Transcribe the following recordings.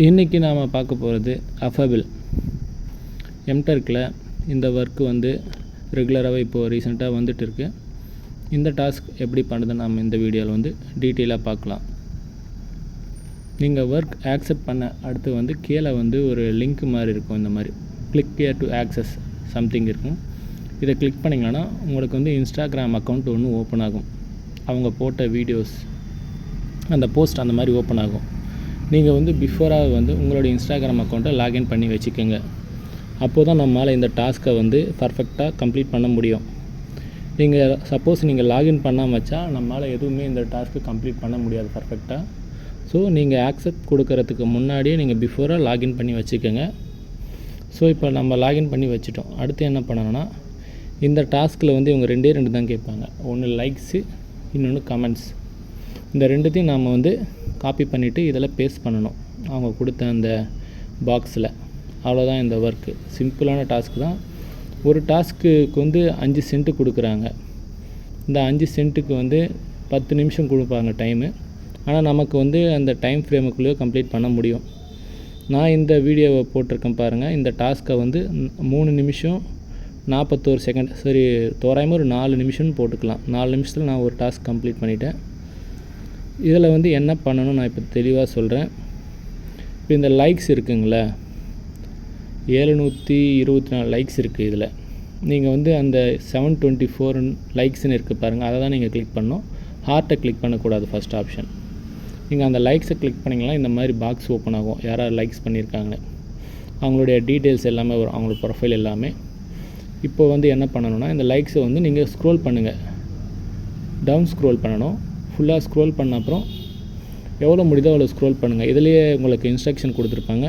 இன்றைக்கி நாம் பார்க்க போகிறது அஃபபிள் எம்டெக்கில் இந்த ஒர்க்கு வந்து ரெகுலராகவே இப்போது ரீசெண்டாக வந்துட்டு இருக்கு. இந்த டாஸ்க் எப்படி பண்ணுறதுன்னு நம்ம இந்த வீடியோவில் வந்து டீட்டெயிலாக பார்க்கலாம். நீங்கள் ஒர்க் ஆக்செப்ட் பண்ண அடுத்து வந்து கீழே வந்து ஒரு லிங்க் மாதிரி இருக்கும். இந்த மாதிரி click here to access something இருக்கும். இதை கிளிக் பண்ணிங்கன்னா உங்களுக்கு வந்து இன்ஸ்டாகிராம் அக்கௌண்ட் ஒன்று ஓப்பன் ஆகும். அவங்க போட்ட வீடியோஸ் அந்த போஸ்ட் அந்த மாதிரி ஓப்பன் ஆகும். நீங்கள் வந்து பிஃபோராக வந்து உங்களோட இன்ஸ்டாகிராம் அக்கௌண்ட்டை லாகின் பண்ணி வச்சுக்கோங்க. அப்போது தான் நம்மளால் இந்த டாஸ்க்கை வந்து பர்ஃபெக்டாக கம்ப்ளீட் பண்ண முடியும். நீங்கள் சப்போஸ் நீங்கள் லாகின் பண்ணாமல் வச்சா நம்மளால் எதுவுமே இந்த டாஸ்க்கு கம்ப்ளீட் பண்ண முடியாது பர்ஃபெக்டாக. ஸோ நீங்கள் ஆக்செப்ட் கொடுக்கறதுக்கு முன்னாடியே நீங்கள் பிஃபோராக லாகின் பண்ணி வச்சுக்கோங்க. ஸோ இப்போ நம்ம லாகின் பண்ணி வச்சுட்டோம். அடுத்து என்ன பண்ணணும்னா, இந்த டாஸ்கில் வந்து இவங்க ரெண்டே தான் கேட்பாங்க. ஒன்று லைக்ஸு, இன்னொன்று கமெண்ட்ஸ். இந்த ரெண்டுத்தையும் நாம் வந்து காப்பி பண்ணிவிட்டு இதில் பேஸ்ட் பண்ணணும் அவங்க கொடுத்த அந்த பாக்ஸில். அவ்வளோதான் இந்த ஒர்க்கு. சிம்பிளான டாஸ்க் தான். ஒரு டாஸ்க்குக்கு வந்து 5 சென்ட்டு கொடுக்குறாங்க. இந்த 5 சென்ட்டுக்கு வந்து 10 நிமிஷம் கொடுப்பாங்க டைமு. ஆனால் நமக்கு வந்து அந்த டைம் ஃப்ரேமுக்குள்ளேயே கம்ப்ளீட் பண்ண முடியும். நான் இந்த வீடியோவை போட்டிருக்கேன் பாருங்கள். இந்த டாஸ்க்கை வந்து 3 நிமிஷம் 41 செகண்ட், சரி தோராயமாக ஒரு 4 நிமிஷம்னு போட்டுக்கலாம். 4 நிமிஷத்தில் நான் ஒரு டாஸ்க் கம்ப்ளீட் பண்ணிட்டேன். இதில் வந்து என்ன பண்ணணும் நான் இப்போ தெளிவாக சொல்கிறேன். இப்போ இந்த லைக்ஸ் இருக்குங்களே, 724 லைக்ஸ் இருக்குது. இதில் நீங்கள் வந்து அந்த 724 லைக்ஸ்னு இருக்குது பாருங்கள், அதை தான் நீங்கள் கிளிக் பண்ணணும். ஹார்ட்டை கிளிக் பண்ணக்கூடாது. First option. நீங்கள் அந்த லைக்ஸை கிளிக் பண்ணிங்கன்னா இந்த மாதிரி பாக்ஸ் ஓப்பன் ஆகும். யாராவது லைக்ஸ் பண்ணியிருக்காங்க அவங்களுடைய டீட்டெயில்ஸ் எல்லாமே வரும், அவங்களோட ப்ரொஃபைல் எல்லாமே. இப்போ வந்து என்ன பண்ணணும்னா, இந்த லைக்ஸை வந்து நீங்கள் ஸ்க்ரோல் பண்ணுங்கள். டவுன் ஸ்க்ரோல் பண்ணணும். ஃபுல்லாக ஸ்க்ரோல் பண்ண அப்புறம் எவ்வளோ முடியுதோ அவ்வளோ ஸ்க்ரோல் பண்ணுங்கள். இதிலேயே உங்களுக்கு இன்ஸ்ட்ரக்ஷன் கொடுத்துருப்பாங்க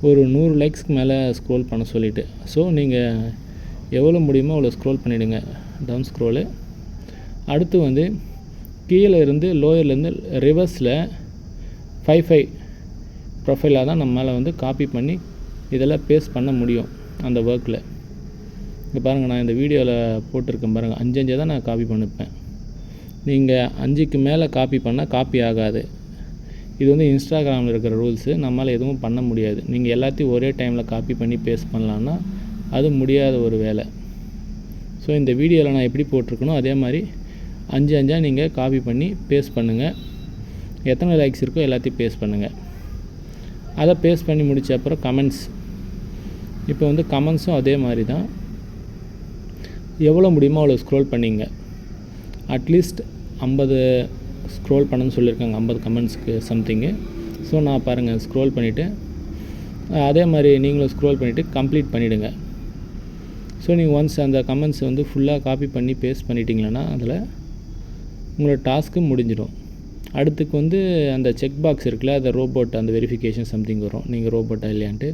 ஒரு 100 லைக்ஸ்க்கு மேலே ஸ்க்ரோல் பண்ண சொல்லிவிட்டு. ஸோ நீங்கள் எவ்வளோ முடியுமோ அவ்வளோ ஸ்க்ரோல் பண்ணிவிடுங்க, டவுன் ஸ்க்ரோலு. அடுத்து வந்து கீழே இருந்து லோயர்லேருந்து ரிவர்ஸில் 5 ப்ரொஃபைலாக தான் நம்மளால் வந்து காப்பி பண்ணி இதில் பேஸ்ட் பண்ண முடியும் அந்த ஒர்க்கில். இங்கே பாருங்கள், நான் இந்த வீடியோவில் போட்டிருக்கேன் பாருங்கள். 5 தான் நான் காப்பி பண்ணிப்பேன். நீங்கள் 5க்கு மேலே காப்பி பண்ணால் காப்பி ஆகாது. இது வந்து இன்ஸ்டாகிராமில் இருக்கிற ரூல்ஸு. நம்மளால் எதுவும் பண்ண முடியாது. நீங்கள் எல்லாத்தையும் ஒரே டைமில் காப்பி பண்ணி பேஸ்ட் பண்ணலான்னா அது முடியாத ஒரு வேலை. ஸோ இந்த வீடியோவில் நான் எப்படி போட்டிருக்கணும் அதே மாதிரி 5 நீங்கள் காப்பி பண்ணி பேஸ்ட் பண்ணுங்கள். எத்தனை லைக்ஸ் இருக்கோ எல்லாத்தையும் பேஸ்ட் பண்ணுங்கள். அதை பேஸ்ட் பண்ணி முடித்த அப்புறம் கமெண்ட்ஸ். இப்போ வந்து கமெண்ட்ஸும் அதே மாதிரி தான். எவ்வளோ முடியுமோ அவ்வளோ ஸ்க்ரோல் பண்ணிங்க. அட்லீஸ்ட் 50 ஸ்க்ரோல் பண்ணணும்னு சொல்லியிருக்காங்க, 50 கமெண்ட்ஸ்க்கு சம்திங்கு. ஸோ நான் பாருங்கள் ஸ்க்ரோல் பண்ணிவிட்டு அதே மாதிரி நீங்களும் ஸ்க்ரோல் பண்ணிவிட்டு கம்ப்ளீட் பண்ணிவிடுங்க. ஸோ நீங்கள் ஒன்ஸ் அந்த கமெண்ட்ஸ் வந்து ஃபுல்லாக காப்பி பண்ணி பேஸ்ட் பண்ணிட்டீங்கன்னா அதில் உங்களோட டாஸ்க்கு முடிஞ்சிடும். அடுத்துக்கு வந்து அந்த செக் பாக்ஸ் இருக்குல்ல, அந்த ரோபோட் அந்த வெரிஃபிகேஷன் சம்திங் வரும், நீங்கள் ரோபோட்டா இல்லையான்ட்டு.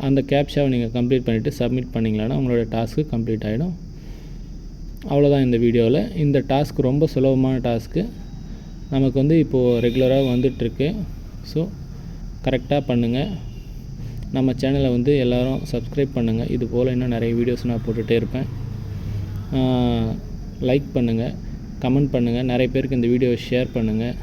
அந்த கேப்ஷாவை நீங்கள் கம்ப்ளீட் பண்ணிவிட்டு சப்மிட் பண்ணிங்களான்னா உங்களோட டாஸ்க்கு கம்ப்ளீட் ஆகிடும். அவ்வளோதான் இந்த வீடியோவில். இந்த டாஸ்க் ரொம்ப சுலபமான டாஸ்க்கு. நமக்கு வந்து இப்போது ரெகுலராக வந்துட்டுருக்கு. ஸோ கரெக்டாக பண்ணுங்கள். நம்ம சேனலை வந்து எல்லோரும் சப்ஸ்கிரைப் பண்ணுங்கள். இது போல் இன்னும் நிறைய வீடியோஸ் நான் போட்டுகிட்டே இருப்பேன். லைக் பண்ணுங்கள், கமெண்ட் பண்ணுங்கள், நிறைய பேருக்கு இந்த வீடியோவை ஷேர் பண்ணுங்கள்.